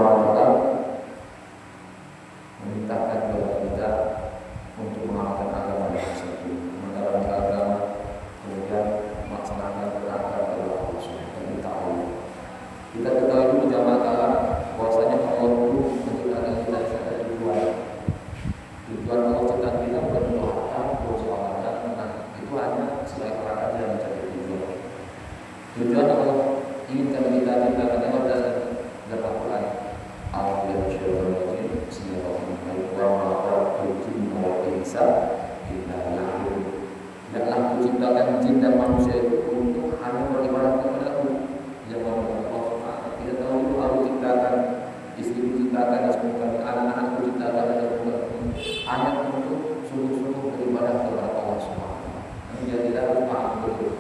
Subhanahu wa taala memerintahkan kepada kita untuk mengamalkan agama tersebut, mendalami agama, kemudian melaksanakan perintah Allah Subhanahu wa taala. Kita ketahui dulu jamaah kalah bahwasanya Allah itu menciptakan kita ada tujuan. Tujuan Allah ciptakan kita bukan untuk harta, untuk sholat, nah itu hanya sebagai perangkat yang mencari tujuan. Tujuan Allah inginkan kita ciptakan Allah dalam Al-Quran. Al-Quran Bismillahirrahmanirrahim. Wa ma khalaqtul jinna wal insa illa liya'budun. Tidaklah kuciptakan jin dan manusia itu untuk hanya beribadah kepada-Ku. Yang Allah tidak tahu itu aku ciptakan, istriku ciptakan, dan semua anak-anakku ciptakan, dan hanya untuk sungguh-sungguh beribadah kepada Allah Subhanahu wa taala. Jadi kita harus paham betul.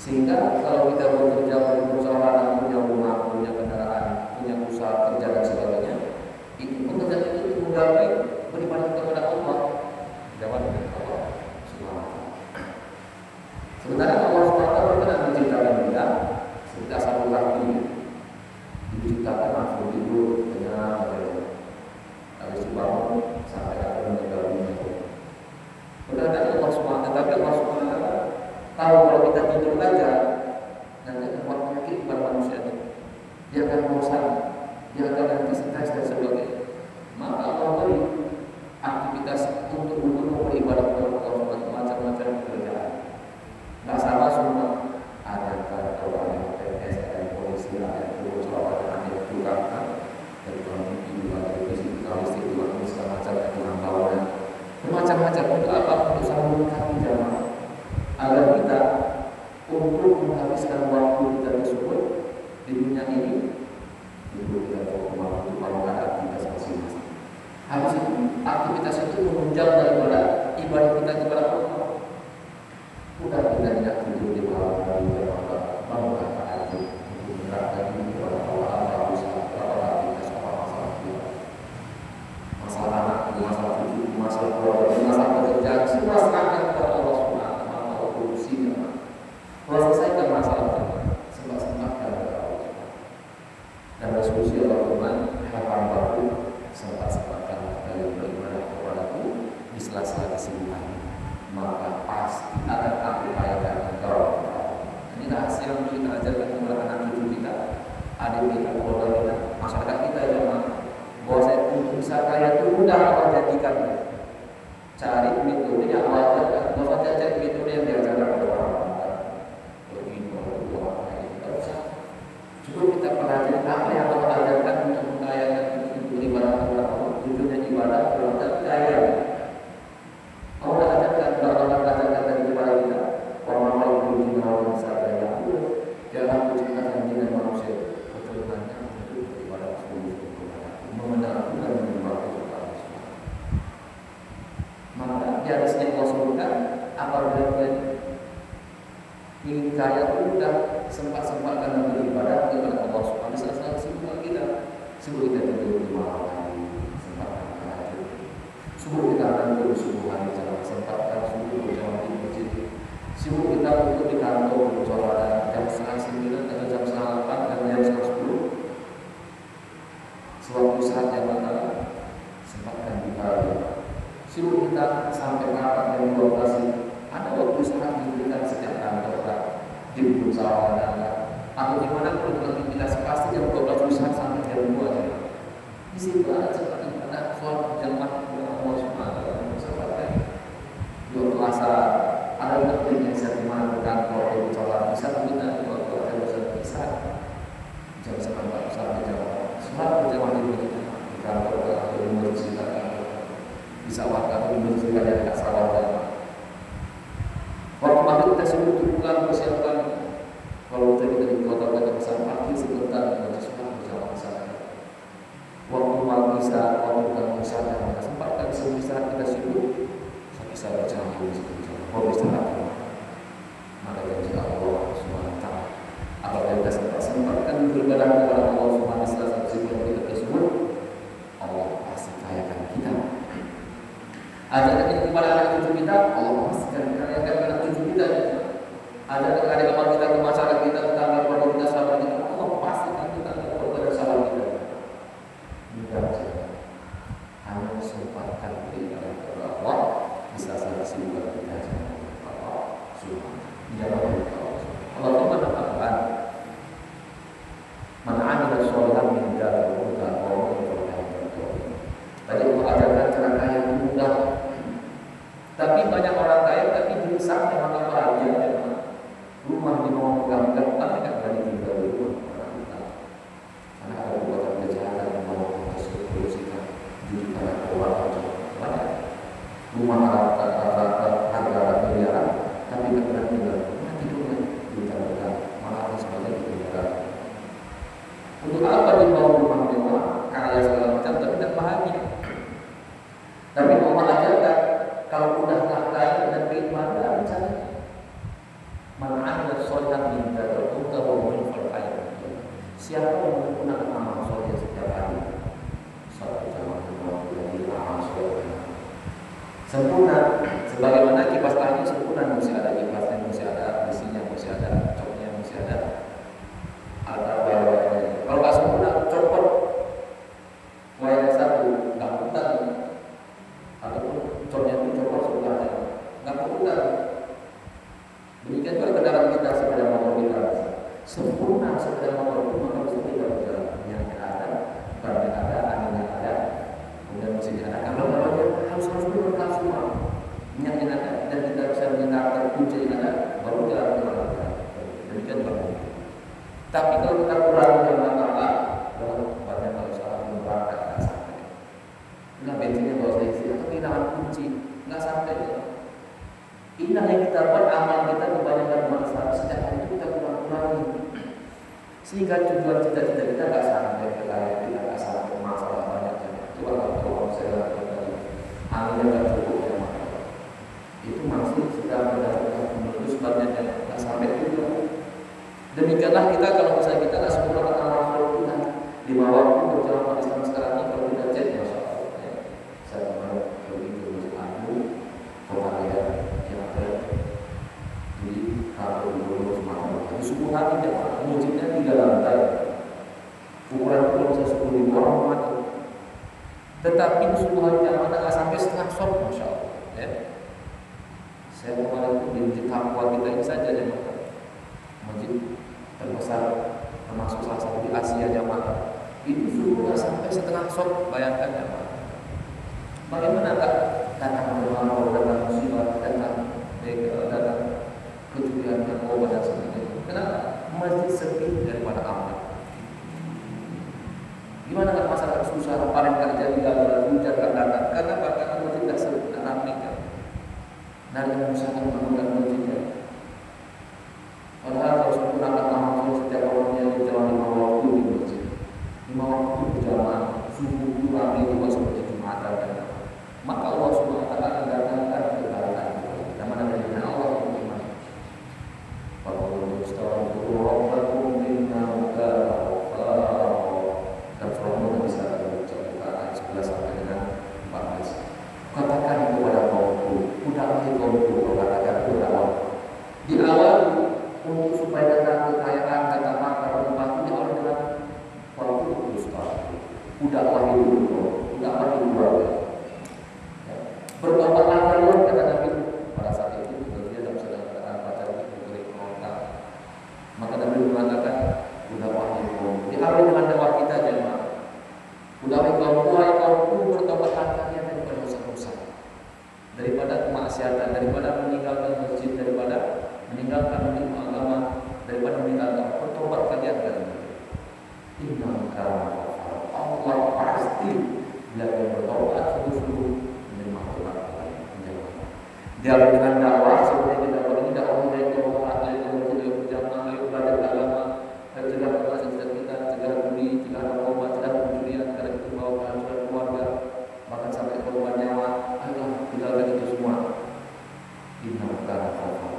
Sehingga kalau kita bekerja, berusaha, punya rumah, punya kendaraan, punya usaha kerja dan sebagainya, itu pekerjaan itu menggapai beribadah kepada Allah. Jawab dengan Allah Subhanahu wa taala. Sementara Allah Subhanahu wa taala berkenan menciptakan kita satu kaki diciptakan langsung tidur dengan habis bangun sampai akan meninggal dunia. Berkenan Allah Subhanahu wa taala, tapi Allah Subhanahu wa taala tahu kalau kita tidur saja nanti akan buat penyakit kepada manusia itu. Dia akan bosan, dia akan nanti stres dan sebagainya. Maka Allah beri aktivitas untuk beribadah kepada Allah, macam-macam pekerjaan. Tidak sama semua. Ada kalau ada PNS, ada polisi, ada pejabat, ada tukang, ada tukang ibu, ada tukang listrik, tukang segala macam, ada tukang bangunan, macam-macam. Untuk apa? Untuk saling melengkapi jamaah. Agar kita untuk menghabiskan waktu kita tersebut di dunia ini, itu kita tahu kalau ada aktivitas masing-masing. Harus aktivitas itu menunjang daripada ibadah kita kepada Allah. Bukan kita tidak tidur di malam hari bangun aja untuk menerapkan ini kepada Allah. Apa usaha, apa aktivitas, apa masalah kita, masalah anak, masalah cucu, masalah keluarga, masalah pekerjaan, semua serahkan kepada Allah Subhanahu wa taala. Solusinya, kalau selesaikan masalah kita, sembah-sembahkan kepada Allah. Dan resolusi Allah Tuhan, harapan baru, sembah-sembahkan dari beribadah kepada-Ku di sela-sela kesibukan. Maka pasti akan aku upayakan engkau. Ini rahasia yang kita ajarkan kepada anak cucu kita, adik kita, keluarga kita, masyarakat kita yang bahwa saya untuk bisa kaya itu mudah Allah jadikan. Cari metode yang Allah ajarkan, bahwa cari metode yang diajarkan oleh orang. Begini, apa ini tidak usah. Cukup kita pelajari apa yang Allah ajarkan untuk mengayakan beribadah kepada Allah. Tujuannya ibadah, berarti kaya. Allah ajarkan, Allah ajarkan dari kepada kita. Orang itu jinawang sadaya. Jangan menciptakan jin dan manusia. Keturunannya untuk beribadah sungguh kepada Allah, membenarkan dan menyembah kepada Allah. Maka di atasnya Allah sebutkan, apabila kalian ingin kaya itu sudah sempat-sempatkan dalam beribadah kepada Allah Subhanahu wa taala. Sebelum kita tidur di malam hari, sempatkan tahajud. Sebelum kita akan tidur subuh hari, jangan sempatkan subuh berjamaah di masjid. Sebelum kita untuk di kantor bersolat jam 7:30 atau jam 7:30 dan jam 10. Sewaktu saat yang mana sempatkan di pagi. Sebelum kita sampai kapan jam 12, ada waktu saat diberikan setiap kantor di perusahaan atau di mana pun aktivitas pasti jam 12 sampai jam 2 aja. Di situ ada seperti ada soal jamaah dengan Allah Subhanahu wa taala seperti dua kelas ada yang bisa di mana berkantor di sholat bisa kita waktu ada bisa jam 9 sampai jam 4 sholat berjamaah di kantor atau di masjid bisa waktu di masjid ada dekat salat. Waktu maghrib kita suruh pulang persiapan. Kalau kita di kota-kota besar pagi sebentar baca sunnah berjamaah sana. Waktu malam bisa, waktu kita sana, kita sempatkan sebisa kita sibuk, bisa berjamaah di situ. Kalau bisa maka janji Allah Subhanahu wa taala. Apabila kita sempatkan beribadah kepada Allah Subhanahu wa taala sebelum kita tersebut, Allah pasti kayakan kita. Ajarkan ini kepada anak cucu kita, Allah pasti kayakan anak cucu kita. Ajarkan adik-adik kita ke masyarakat kita, tetangga keluarga kita, sahabat kita, Allah pasti kita kepada sahabat kita. Man 'amila sholihan min dzakari wa unsa wa huwa mu'minun falyahmadillah. Tadi Allah ajarkan cara kaya yang mudah. Tapi banyak orang kaya tapi berusaha dengan bahagia. Rumah di bawah megah-megah tapi tidak berani tinggal di rumah. Karena ada perbuatan kejahatan yang mau korupsikan judi karena keuangan banyak. Rumah harga miliaran tapi tidak berani tinggal. Mana tidurnya juta-juta, malah sebagainya miliaran. Untuk apa dibawa rumah mewah, kaya segala macam tapi tidak bahagia? Tapi Allah ajarkan kalau udahlah kaya dan keimanan caranya. Man 'amila sholihan min dzakari wa unsa wa huwa mu'minun falyahmadillah. Siapa yang melakukan amal soleh setiap hari, salat jamaah dari amal soleh sempurna, sebagaimana kipas angin sempurna, mesti ada kipasnya, mesti ada besinya, mesti ada coknya, mesti ada wayar-wayarnya. Kalau nggak sempurna, copot wayar satu, nggak putar, ataupun coknya itu copot sebelahnya, nggak putar. Demikian juga kendaraan kita, sepeda motor kita sempurna, sepeda motor itu maka bisa tidak berjalan. Yang ada, bannya ada, anginnya ada, kemudian mesinnya ada. Kalau dia harus berlengkap semua, minyaknya ada, dan kita bisa menyedarkan kunci ada, baru jalan. Demikian juga. Tapi kalau kita kurang jamaah Allah, banyak kalau salah berangkat nggak sampai. Nah bensinnya kalau saya isi, atau kehilangan kunci, nggak sampai. Inilah yang kita buat, amal kita kebanyakan masalah. Sejak hari itu kita kurang-kurangi, sehingga tujuan cita-cita kita nggak sampai ke layak, kita nggak sampai masalah banyaknya. Coba kalau saya lakukan tadi, anginnya nggak cukup ya maka itu masih sedang mendapatkan menurut sebabnya nggak sampai tujuan. Demikianlah kita kalau misalnya kita nggak sempurna amal soleh kita di bawah waktu berjamaah Islam sekarang ini, kalau kita cek masya Allah ya. Saya kemarin pergi ke Masjid Agung, Korea yang ada di Kabupaten Bogor Sumatera. Di subuh hari jamaah masjidnya 3 lantai, ukuran itu bisa 10.000 orang mati. Tetapi di subuh hari jamaah nggak sampai setengah shot, masya Allah ya. Saya kemarin itu di masjid Papua kita ini saja jamaah, masjid terbesar termasuk salah satu di Asia jamaah, itu subuh nggak sampai setengah shot. Bayangkan jamaah, bagaimana datang berlalu, datang musibah, datang kejadian narkoba dan sebagainya. Kenapa? Masjid sepi daripada amal. Gimana kan masyarakat susah, panen nggak jadi, gagal, hujan nggak datang. Karena apa? Karena masjid nggak ramai kan. Dan yang usahakan menggunakan masjidnya. Padahal kalau sempurnakan amal setiap orangnya di jalan 5 waktu di masjid, 5 waktu berjamaah, subuh itu ramai juga seperti Jumatan dan maka Allah Subhanahu wa taala akan datangkan kebaikan dan mana dari Allah beriman. Qul astaghfiru rabbakum innahu kana ghaffara. Dan surah Nur bisa dibaca ayat 11 sampai dengan 14. Katakan kepada kaumku, udahlah kaumku, katakan kepada Allah. Di awal untuk supaya datang kekayaan, datang harta, rumah itu di awal dengan waktu berdusta. Udahlah itu, udahlah itu. Bertobatlah kalian, kata Nabi pada saat itu dia dalam sedang keadaan pacar diberi penontak. Maka Nabi mengatakan, udah wahai kaum, diawali dengan dakwah kita jemaah. Udah wahai kaumku, bertobatlah kalian daripada dosa-dosa, daripada kemaksiatan, daripada meninggalkan masjid, daripada meninggalkan ilmu agama, daripada meninggalkan, bertobat kalian. Inna kana Allah pasti bila kalian bertobat sungguh-sungguh. Dialog dengan dakwah seperti kita ini dakwah dari Allah, ayo kita berjamaah, ayo belajar agama, ayo cegah kemaksiatan kita, cegah budi, cegah narkoba, cegah pencurian, karena itu bawa kehancuran keluarga, bahkan sampai korban nyawa. Ayo tinggalkan itu semua. Inna kana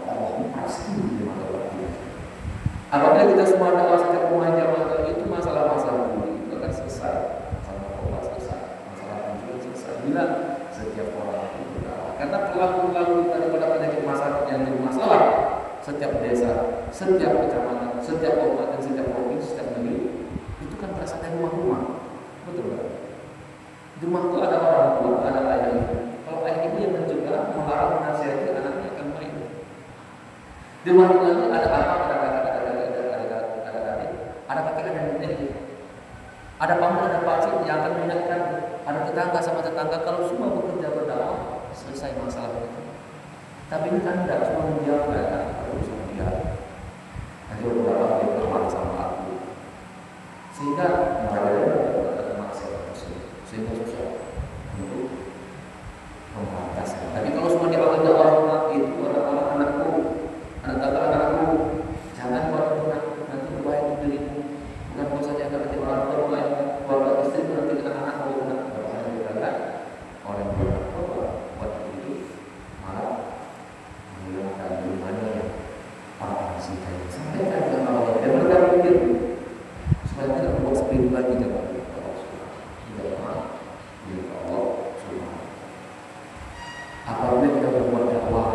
Allah pasti di mata kita. Apabila kita semua dakwah setiap rumah jamaah itu masalah-masalah budi itu akan selesai, masalah narkoba selesai, masalah pencurian selesai. Bila setiap orang itu berdakwah, karena pelaku-pelaku daripada penyakit masyarakat yang jadi masalah setiap desa, setiap kecamatan, setiap kabupaten, setiap provinsi, setiap negeri itu kan berasal dari rumah-rumah, betul kan? Di rumah itu ada orang tua, ada ayah ibu. Kalau ayah ibu yang mencegah, melarang, menasihati anaknya akan baik. Di rumah itu lagi ada apa? Ada kakak, ada adik, ada kakek ada nenek, ada paman, ada pakcik yang akan mengingatkan, ada tetangga sama tetangga. Kalau semua bekerja berdakwah, selesai masalah itu. Tapi ini kan tidak cuma mendiamkan, kan? Kalau bisa mendiam, nanti berdakwah dia bermain sama aku, sehingga mereka berkata maksiat tersebut, sehingga susah untuk membataskan. Tapi kalau semua dipakai dakwah itu orang-orang anakku, anak kakak anakku, jangan buat anakku, nanti berbahaya untuk dirimu. Bukan kau saja nanti orang tua yang keluarga istri nanti dengan anak mau kena berbahaya juga kan? Orang yang berdoa buat itu malah menghilangkan imannya yang para sita yang sampaikan kepada Allah. Dan mereka pikir supaya tidak membuat seperti lagi dapat Allah Subhanahu. Apabila kita berbuat dakwah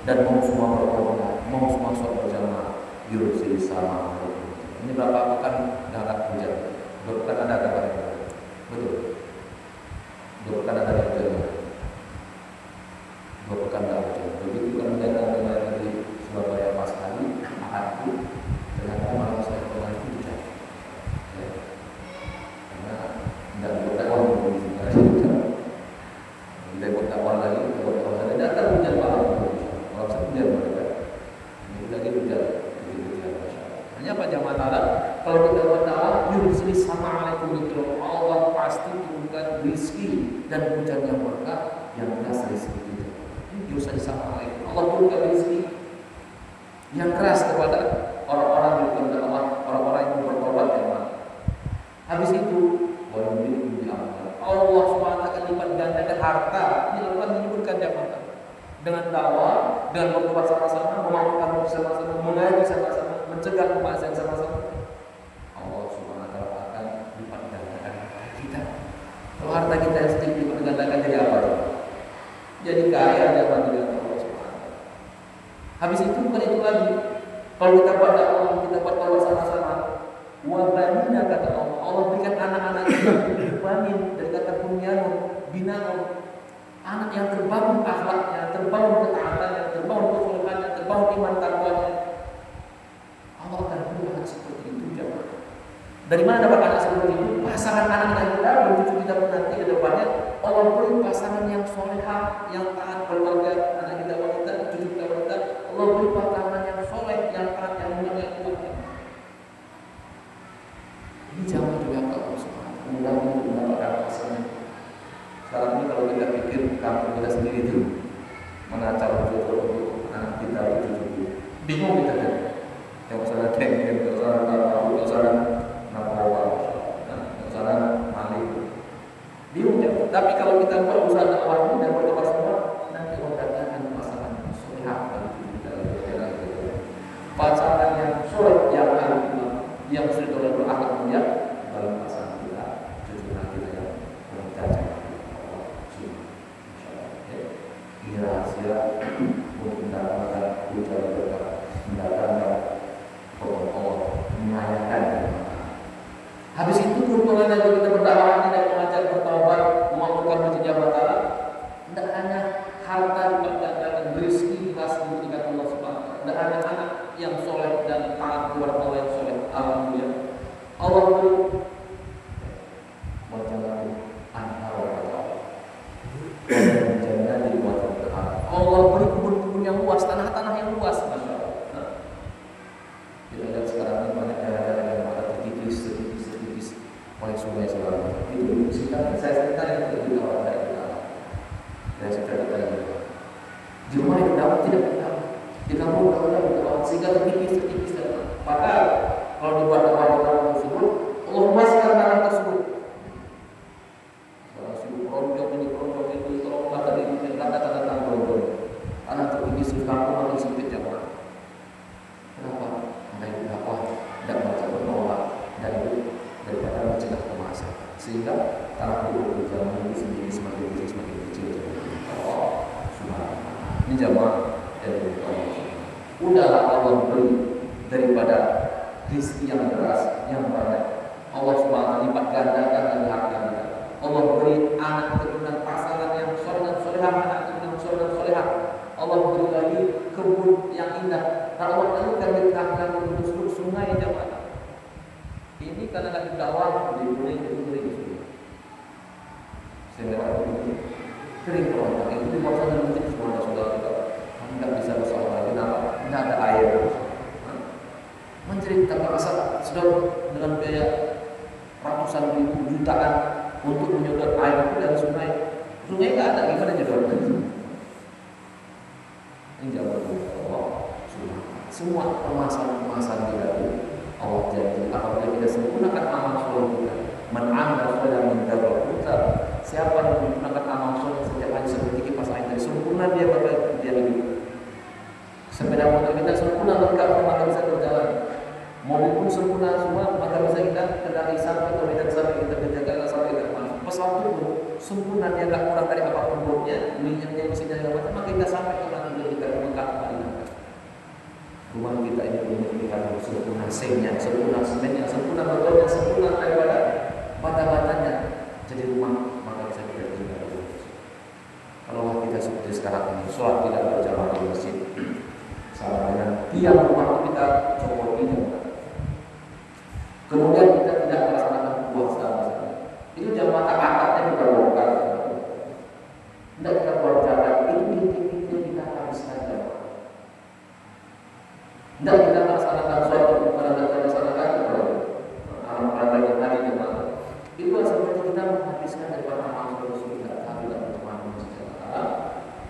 dan mau semua berkorban, mau semua sholat berjamaah, yursil sama. Ini berapa pekan darat hujan? 2 pekan ada kabar? Betul. 2 pekan ada hujan. 2 pekan ada hujan. Begitu kan datang dari Surabaya pas kali Ahad itu, ternyata malam saya kemarin itu hujan. Ya. Karena tidak berdakwah di hujan. Tidak berdakwah lagi, datang hujan malam. Malam hujan mereka. Ini lagi hujan. Hanya apa jamaah taala? Kalau kita berdakwah, yursil sama alaikum itu Allah pasti turunkan rezeki dan hujan yang berkah yang keras rezeki itu. Yursil sama alaikum. Allah turunkan rezeki yang keras kepada orang-orang yang berdakwah, orang-orang yang bertobat jamaah. Habis itu, Allah SWT akan lipat gandakan harta. Ini Allah menyebutkan jamaah. Dengan dakwah, dengan bertobat sama-sama, memampukan bersama-sama, mengaji sama-sama, mencegah kemaksiatan sama-sama, Allah SWT akan lipat gandakan harta kita. Kalau harta kita yang sedikit lipat gandakan jadi apa? Jadi kaya jamaah dengan Allah SWT. Habis itu bukan itu lagi. Kalau kita buat dakwah, kita buat taubat sama-sama, wabanina kata Allah, Allah berikan anak-anak yang banin dari kata bunyanun, binanun, anak yang terbangun akhlaknya, terbangun ketaatannya, terbangun kesolehannya, terbangun iman takwanya. Allah akan beri anak seperti itu jemaah. Dari mana dapat anak seperti itu? Pasangan anak-anak kita, cucu kita nanti ke depannya, Allah beri pasangan yang solehah, yang taat keluarga, anak kita wanita, cucu kita wanita. Allah beri pasangan yang soleh, yang taat, yang mulia, yang kuat. Ini jangan juga kalau mudah-mudahan mendapatkan pasangan. Sekarang ini kalau kita pikir kampung kita sendiri itu mana calon jodoh untuk anak kita cucu, bingung kita kan? Yang sana tenggen, yang sana tahu, yang sana narkoba, yang sana maling, bingung ya. Tapi kalau kita buat usaha dakwah ini dan berdoa semua, nanti Allah datangkan pasangan soleh bagi kita pasangan yang soleh, yang alim, yang sudah berakhlak mulia dalam pasangan kita, cucu kita yang bercacat. Ini rahasia untuk mendapatkan hujan berkah, mendatangkan Allah, mengayakan. Habis itu keuntungan dari kita berdakwah, tidak mengajar bertaubat, memampukan masjid jabatan, tidak hanya harta diperdagangkan, rezeki dikasih diberikan Allah Subhanahu. Tidak hanya anak yang soleh dan taat kepada Allah yang soleh. Alhamdulillah. Allah beri wajalan antara Allah beri kebun-kebun yang luas, tanah-tanah yang luas, masya Allah. Kita lihat sekarang ini banyak daerah-daerah yang ada terkikis oleh sungai segala macam. Itu saya cerita yang terjadi orang dari kita. Saya cerita ini. Di rumah yang dapat tidak dapat, di kampung tidak dapat, sehingga terkikis. Maka kalau dibuat dakwah tersebut, Allah luaskan tanah tersebut. Kalau sibuk ronjong ini, tolong kata ini, kata ronjong. Tanah terkikis di kampung makin sempit jamaah. Kenapa? Baik dakwah, tidak baca berdoa, dan itu daripada mencegah kemaksiatan. Sehingga tanah itu berjalan semakin kecil. Allah Subhanahu. Ini jamaah dari Allah. Udahlah Allah beri daripada rezeki yang deras, yang banyak. Allah Subhanahu lipat gandakan dari harta kita. Allah beri anak keturunan pasangan yang soleh dan solehah, anak keturunan soleh dan solehah. Allah beri lagi kebun yang indah. Dan Allah lakukan di tengah-tengah tersebut sungai jamaah. Ini karena lagi dakwah di kuning itu kering semua. Sehingga itu kering kerontak itu dimaksud dengan masjid semua saudara kita. Kami tidak bisa bersolat lagi. Kenapa? Tidak ada air. Menceritakan asal sudah dengan biaya ratusan ribu jutaan untuk menyedot air itu dari sungai. Sungai nggak ada, gimana nyedotnya? Ini jawab Allah. Semua permasalahan-permasalahan kita itu Allah janji apabila kita sempurnakan amal soleh kita, man amila sholihan min dzikri kita, siapa yang menggunakan amal soleh setiap hari seperti kipas angin sempurna dia bakal dia hidup. Sepeda motor kita sempurna lengkap maka bisa berjalan. Mobil pun sempurna semua maka bisa kita kendali sampai ke medan sampai kita ke Jakarta sampai ke mana. Pesawat pun sempurna dia nggak kurang dari apapun bobnya, minyaknya mesinnya segala macam maka kita sampai ke mana kita ke Mekah Madinah. Rumah kita ini memiliki sempurna sengnya, sempurna semennya, sempurna betonnya, sempurna daripada bata-batanya. Jadi rumah maka bisa kita tinggal. Kalau kita seperti sekarang ini, sholat tidak berjamaah di masjid, sama dengan tiang rumah kita copot ini. Kemudian kita tidak melaksanakan puasa misalnya. Itu jamaah akadnya kita bongkar. Tidak kita buat jalan, itu inti-inti kita habiskan jamaah. Tidak kita melaksanakan suatu bukan kita melaksanakan amal-amal yang tadi jemaah. Itu seperti kita menghabiskan daripada amal terus kita tapi tidak berteman secara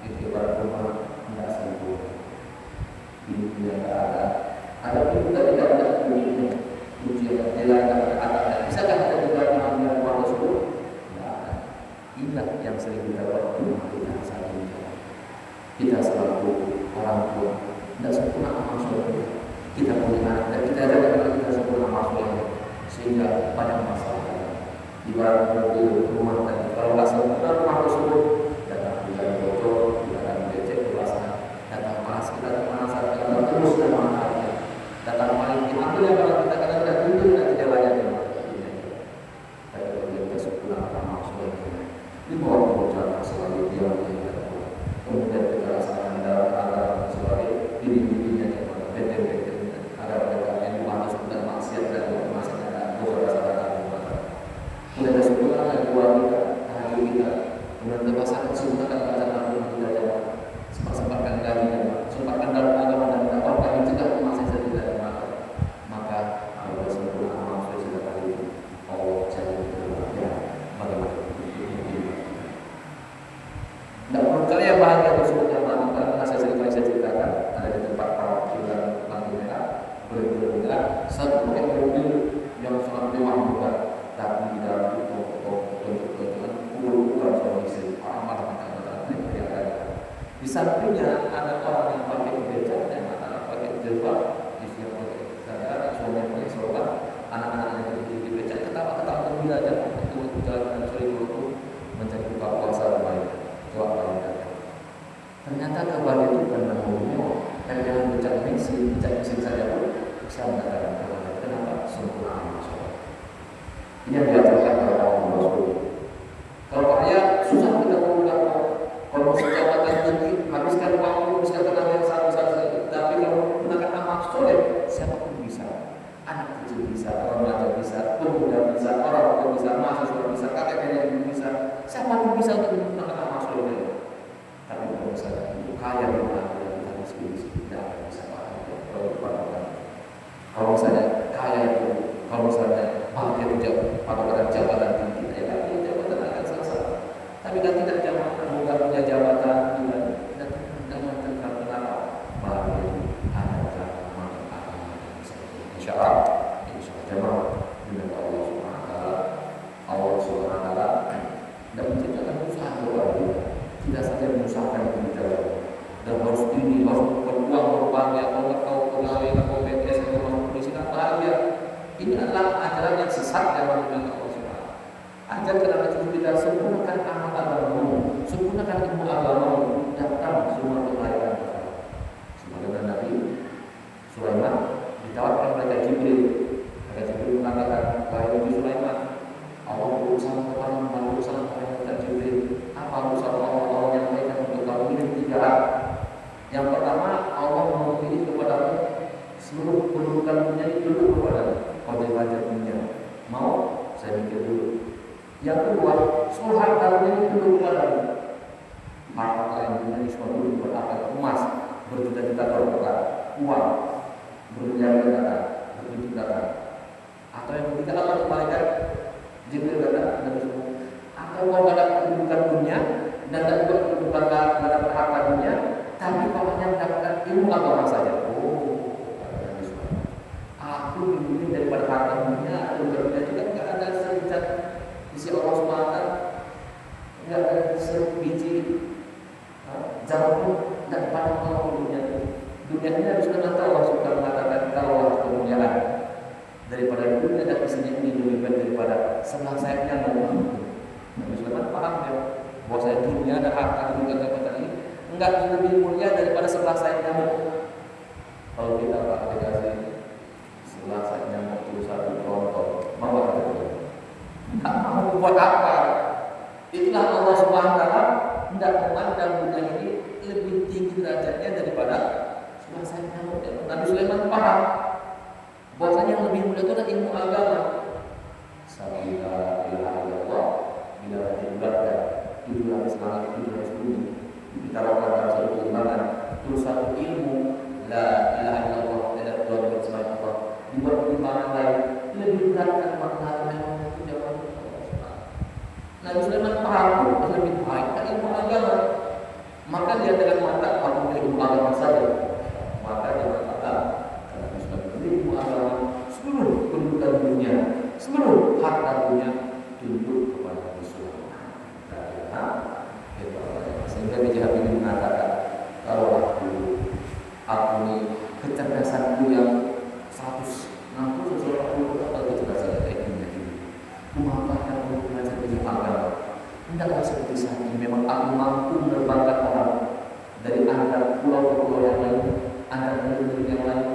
itu ibarat rumah tidak sempurna. Ini tidak ada. Ada pun kita tidak ada bunyinya. Ujian nilai ada. Bisakah kita juga mengambil uang tersebut? Tidak ada. Inilah yang sering kita buat di rumah kita saat ini. Kita selalu orang tua tidak sempurna amal soleh kita punya anak dan kita ada kita sempurna amal soleh sehingga pada masalah ibarat mobil rumah tadi kalau nggak sempurna rumah tersebut datang bulan bocor, bulan becek, belasan datang panas kita kemanasan kita terus dan mana datang paling diambil yang kalau kita kadang-kadang dulu nanti jalannya di mana tapi kalau kita sempurna amal soleh di bawah bocor selalu dia kemudian kita rasakan dalam agar sebagai diri-dirinya benteng-benteng agar mereka yang dipantas dan maksiat dan maksiat dan dosa-dosa kemudian ada sempurna dua kita tahajud kita kemudian terpasakan sempurnakan bacaan Al-Quran kita jawab sempat-sempatkan lagi sempatkan dalam agama dan dakwah kami juga masih tidak maka Allah sempurna amal soleh sudah tadi Allah jadi ya bagaimana tidak percaya bahagia tersebut yang mana karena saya ceritakan ada di tempat para pilihan lampu merah berbeda satu pakai mobil yang sangat mewah juga tapi di dalam itu bentuk-bentukan ular suami istri amat di sampingnya ada orang yang pakai becak dan anak pakai jilbab istri yang pakai sadar suami yang pakai sorban anak-anak yang di becak ketawa-ketawa gembira aja itu jalan sore waktu mencari buka puasa baik ternyata kabar itu bukan mengumumnya tapi dengan becak mesin saja pun bisa mengatakan kepada kenapa sempurna amal soleh ini yang diajarkan oleh Allah Rasul. Kalau kaya susah kita menggunakan kalau jabatan tinggi habiskan waktu habiskan tenaga yang sangat besar tapi kalau menggunakan amal soleh siapapun bisa anak kecil bisa orang remaja bisa pemuda bisa orang tua bisa mahasiswa bisa kakek nenek bisa siapapun bisa untuk menggunakan amal soleh. Tapi kalau misalnya itu kaya dengan kita miskin tidak akan bisa kalau misalnya kaya itu kalau misalnya bahagia itu pada jabatan tinggi ya jabatan akan selesai tapi kan tidak jabatan bukan punya jabatan tidak menentukan kenapa bahagia itu ada jabatan insya Allah jamaah dengan Allah Subhanahu Wa Taala Allah Subhanahu Wa Taala tidak menciptakan usaha keluarga tidak saja menyusahkan kita dan harus ini harus berjuang berbahagia kalau kau pegawai kau PNS kau polisi kan bahagia ini adalah ajaran yang sesat yang menunjukkan Allah Subhanahu. Ajar kepada kita sempurnakan amal agamamu, sempurnakan ilmu agamamu, datang semua kebaikan. Sebagaimana Nabi Sulaiman ditawarkan oleh Jibril. Jibril mengatakan, wahai Nabi Sulaiman, Allah berusaha kepada berusaha kepada Jibril. Apa urusan Allah yang menyampaikan untuk kamu ini 3 hal. Yang pertama, Allah memilih kepada seluruh kedudukan dunia itu kepada kau belajar dunia Yang kedua, seluruh harta dunia itu dulu padamu. Harta yang dunia ini semua dulu buat apa? Emas berjuta-juta dolar, uang berjuta-juta, berjuta-juta. Atau yang ketiga apa malaikat Jibril kata Nabi semua. Atau kau dapat kedudukan dunia dan dapat kedudukan dapat harta dunia, tapi kau hanya mendapatkan ilmu agama saja. Oh, aku lebih daripada harta dunia, dunia juga tidak ada sebicat isi Allah SWT, tidak ada sebiji jarum dan pada Allah dunia. Dunia ini harus kenal Allah SWT mengatakan kalau Allah kemuliaan daripada dunia dan isinya ini lebih baik daripada sebelah sayapnya nyamuk. Nabi Sulaiman paham ya bahwa saya dunia dan harta juga tadi enggak lebih mulia daripada sebelah sayap nyamuk. Kalau kita aplikasi sebelah sayap nyamuk itu satu contoh, mau apa? Tak mau buat apa? Itulah Allah Subhanahu Wa Taala hendak memandang dunia ini lebih tinggi derajatnya daripada sebelah sayap nyamuk. Nabi Sulaiman paham bahwasanya yang lebih mulia itu adalah ilmu agama. Sabila ilaha illallah bila dibulatkan 700 langit 700 bumi ditaruhkan dalam satu keimbangan terus satu ilmu la ilaha illallah tidak Tuhan bersama Allah dibuat keimbangan lain lebih beratkan makna memang itu jawab Allah. Nabi Sulaiman paham lebih baik kan ilmu agama, maka dia dengan mata aku ilmu agama saja, maka dia berkata Nabi Sulaiman ilmu agama seluruh kedudukan dunia, seluruh harta dunia tunduk kepada Nabi Sulaiman. Sehingga B.J. Habibie mengatakan kalau aku ini kecerdasanku yang 160 sesuatu atau kecerdasan kayak gini, mengatakan untuk belajar ilmu agama. Tidaklah seperti saat ini. Memang aku mampu menerbangkan orang dari antara pulau ke pulau yang lain, antara negeri yang lain,